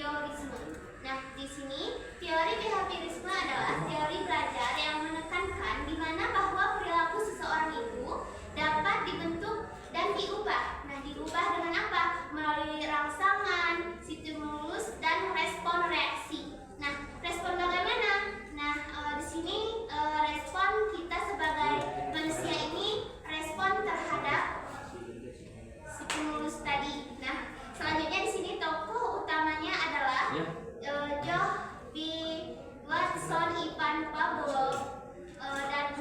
behaviorisme. Nah, di sini teori behaviorisme adalah teori belajar yang menekankan di mana bahwa perilaku seseorang itu dapat dibentuk dan diubah. Nah, diubah dengan apa? Melalui rangsangan, stimulus, dan respon reaksi. Nah, respon bagaimana? Nah, di sini respon kita sebagai manusia ini respon terhadap stimulus tadi. Nah, selanjutnya di sini tokoh utamanya adalah Joh B. Watson, Ivan Pavlov, dan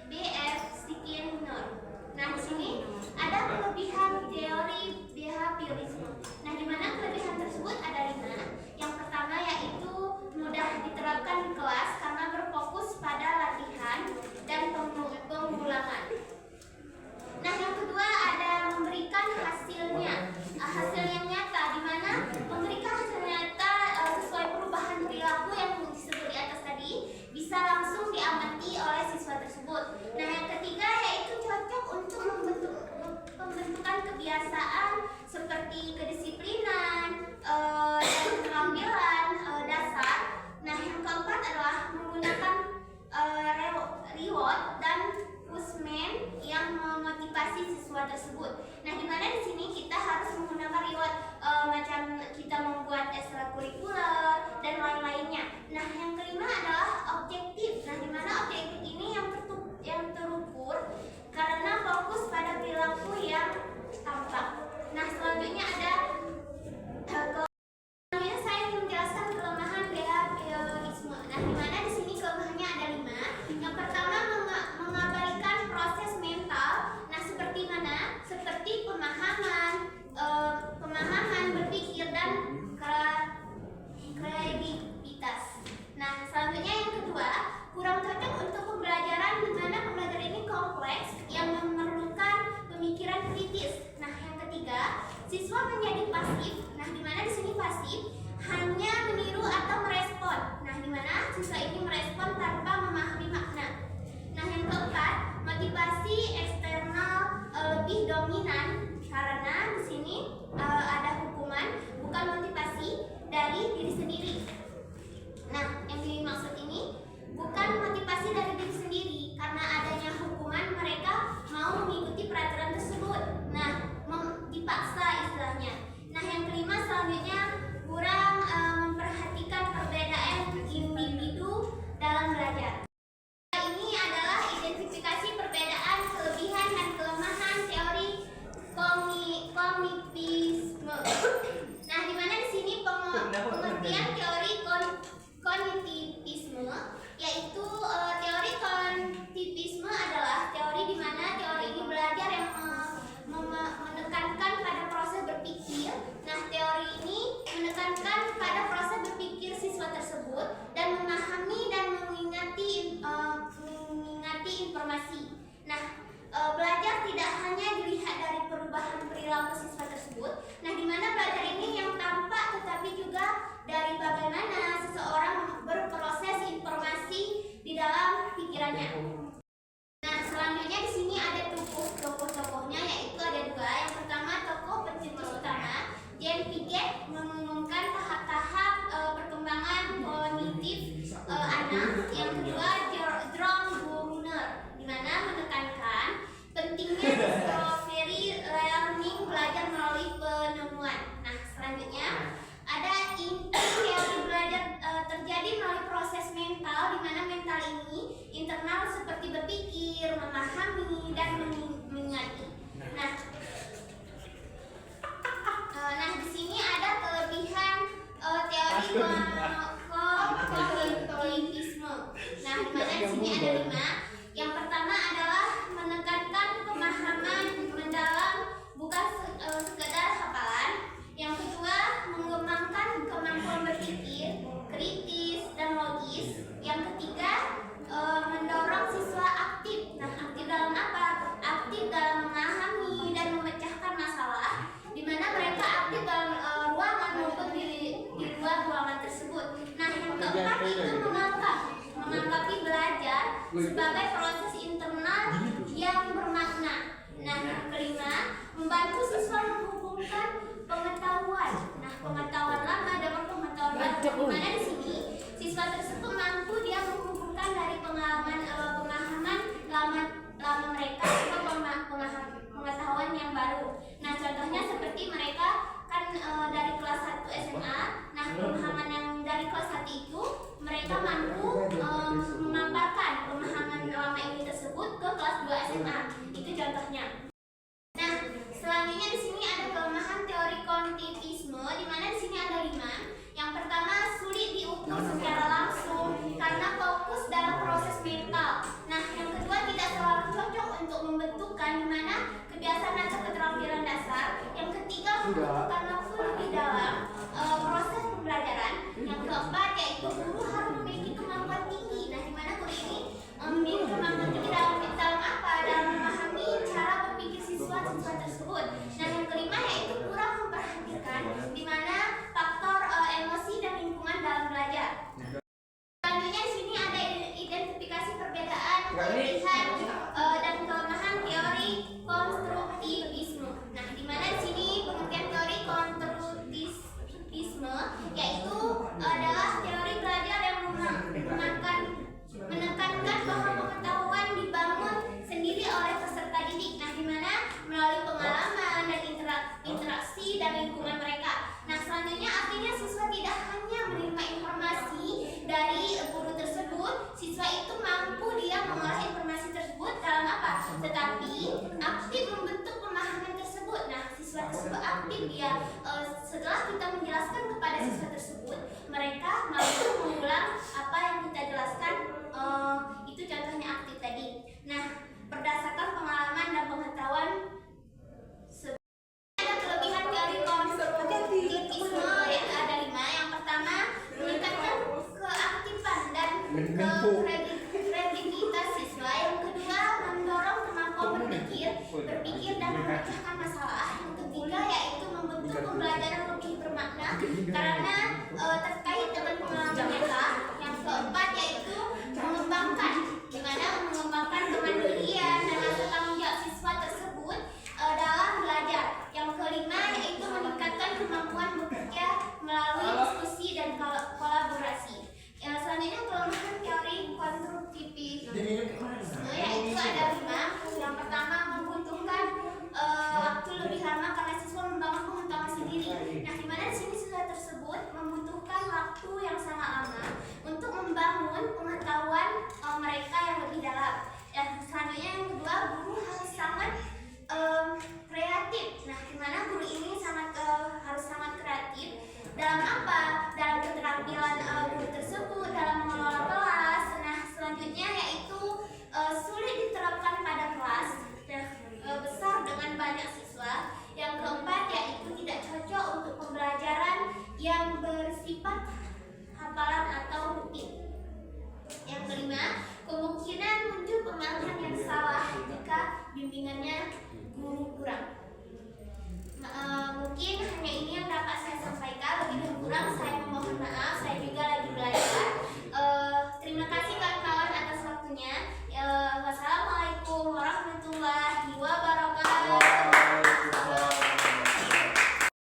B.F. Skinner. Nah, di sini ada kelebihan teori behaviorisme. Nah, di mana kelebihan tersebut ada 5. Yang pertama yaitu mudah diterapkan di kelas karena berfokus pada latihan dan pengulangan. Nah, yang kedua ada memberikan hasil yang nyata, di mana memberikan hasil nyata sesuai perubahan perilaku yang disebut di atas tadi bisa langsung diamati oleh siswa tersebut. Nah, yang ketiga yaitu cocok untuk pembentukan kebiasaan seperti kedisiplinan dan keterampilan dasar. Nah, yang keempat adalah menggunakan reward dan punishment yang memotivasi siswa tersebut. Nah, di mana di sini kita harus menggunakan reward macam kita membuat ekstrakurikuler dan lain-lainnya. Nah, yang kelima adalah objektif. Nah, di mana objektif ini yang terukur karena fokus pada perilaku yang tampak. Nah, selanjutnya ada saya ingin menjelaskan kelemahan behaviorisme. Nah, di mana di sini kelemahannya ada 5. Yang pertama mengabaikan proses mental. Nah, seperti mana? Seperti pemahaman, berpikir dan kreativitas. Nah, selanjutnya yang kedua, kurang cocok untuk pembelajaran di mana pembelajaran ini kompleks yang memerlukan pemikiran kritis. Nah, yang ketiga, siswa menjadi pasif. Nah, di mana di sini pasif hanya meniru atau merespon. Nah, di mana siswa ini merespon tanpa memahami makna. Nah, yang keempat, motivasi eksternal lebih dominan karena di sini ada hukuman, bukan motivasi dari diri sendiri. Nah, yang dimaksud ini bukan motivasi dari diri sendiri, karena adanya hukuman mereka mau mengikuti peraturan tersebut. Nah, dipaksa istilahnya. Nah, yang kelima selanjutnya kurang memperhatikan perbedaan individu dalam belajar. Ini adalah identifikasi perbedaan, kelebihan dan kelemahan teori kognitivisme. Nah, di mana di sini pengertian teori kognitivisme yaitu teori kognitivisme adalah teori di mana teori ini belajar yang menekankan pada proses berpikir. Nah, teori ini menekankan pada proses berpikir siswa tersebut dan memahami dan mengingati informasi. Nah, belajar tidak hanya dilihat dari perubahan perilaku siswa tersebut. Nah, di mana belajar ini yang tampak tetapi juga dari bagaimana seseorang berproses informasi di dalam pikirannya. Nah, selanjutnya di sini ada tokoh-tokohnya yaitu ada 2. Yang pertama tokoh pencetus utama Jean Piaget mengumumkan tahap-tahap perkembangan kognitif anak. Yang kedua Jerome Bruner di mana menekankan pentingnya discovery learning, belajar melalui penemuan. Nah, selanjutnya ada teori belajar terjadi melalui proses mental, di mana mental ini internal seperti berpikir, memahami dan mengingati. Nah, di sini ada kelebihan teori kognitivisme. Nah, di mana di sini ada 5. Yang pertama adalah menekankan pemahaman mendalam, bukan sekedar hafalan. Yang kedua, mengembangkan kemampuan berpikir kritis dan logis. Yang ketiga, mendorong siswa aktif. Nah, aktif dalam apa? Aktif dalam memahami dan memecahkan masalah, di mana mereka aktif dalam ruangan maupun di luar ruangan tersebut. Nah, yang keempat itu menganggapi belajar sebagai proses internal yang bermakna. Nah, yang kelima, membantu siswa menghubungkan pengetahuan. Nah, pengetahuan lama dengan pengetahuan di mana di sini siswa tersebut mampu dia mengumpulkan dari pemahaman lama mereka atau pengetahuan yang baru. Nah, contohnya seperti mereka kan dari kelas 1 SMA. Nah, pemahaman yang dari kelas 1 itu mereka mampu memaparkan pemahaman lama ini tersebut ke kelas 2 SMA. Itu contohnya. Nah, selanjutnya di sini ada kelemahan teori kognitivisme, di mana di sini ada 5. Yang pertama, sulit diukur secara langsung karena fokus dalam proses mental. Nah, yang kedua, tidak selalu cocok untuk membentukkan, di mana kebiasaan atau keterampilan dasar. Yang ketiga, membutuhkan waktu lebih dalam proses pembelajaran. Yang keempat, yaitu guru harus memiliki kemampuan tinggi. Nah, di mana guru ini memiliki kemampuan tinggi dalam apa? Dalam memahami cara berpikir siswa tersebut. Nah, yang kelima, yaitu kurang memperhatikan di mana faktor emosi dan lingkungan dalam belajar. Selanjutnya di sini ada identifikasi perbedaan, kelebihan dan kelemahan teori konstruktivisme. Nah, di mana di sini pengertian teori konstruktivisme yaitu adalah teori belajar yang menekankan bahwa pengetahuan dibangun sendiri oleh peserta didik. Nah, di mana melalui pengalaman dan interaksi dan lingkungan mereka. Nah, selanjutnya artinya siswa tidak hanya menerima informasi dari guru tersebut, siswa itu mampu dia mengolah informasi tersebut dalam apa? Tetapi aktif membentuk pemahaman tersebut. Nah, siswa tersebut aktif dia setelah kita menjelaskan kepada siswa tersebut, mereka mampu mengulang apa yang kita jelaskan. Itu contohnya aktif tadi. Nah, berdasarkan pengalaman dan pengetahuan. Ada kelebihan teori konstruktivisme yang ada 5. Yang pertama, meningkatkan keaktifan dan kreativitas siswa. Yang kedua, mendorong kemampuan berpikir dan memecahkan masalah. Yang ketiga, yaitu membentuk pembelajaran lebih bermakna karena terkait dengan pengalaman mereka. Yang keempat, yaitu mengembangkan, di mana mengembangkan kemandirian dan rasa tanggung jawab siswa tersebut dalam belajar. Yang kelima, yaitu meningkatkan kemampuan bekerja melalui diskusi dan kolaborasi. Yang selanjutnya kelemahan teori konstruktivisme yaitu ada 5. Yang pertama, membutuhkan waktu lebih lama karena siswa membangun pengetahuan sendiri. Nah, di mana di sini siswa tersebut membutuhkan waktu yang sangat lama untuk membangun pengetahuan mereka yang lebih dalam. Dan selanjutnya yang kedua, guru harus sangat kreatif. Nah, di mana guru ini harus sangat kreatif dalam apa? Dalam keterampilan guru tersebut dalam mengelola kelas. Nah, selanjutnya yaitu sulit diterapkan pada kelas besar dengan banyak siswa. Yang keempat, yaitu tidak cocok untuk pembelajaran yang bersifat hafalan atau rutin. Yang kelima, kemungkinan muncul pemahaman yang salah jika bimbingannya guru kurang.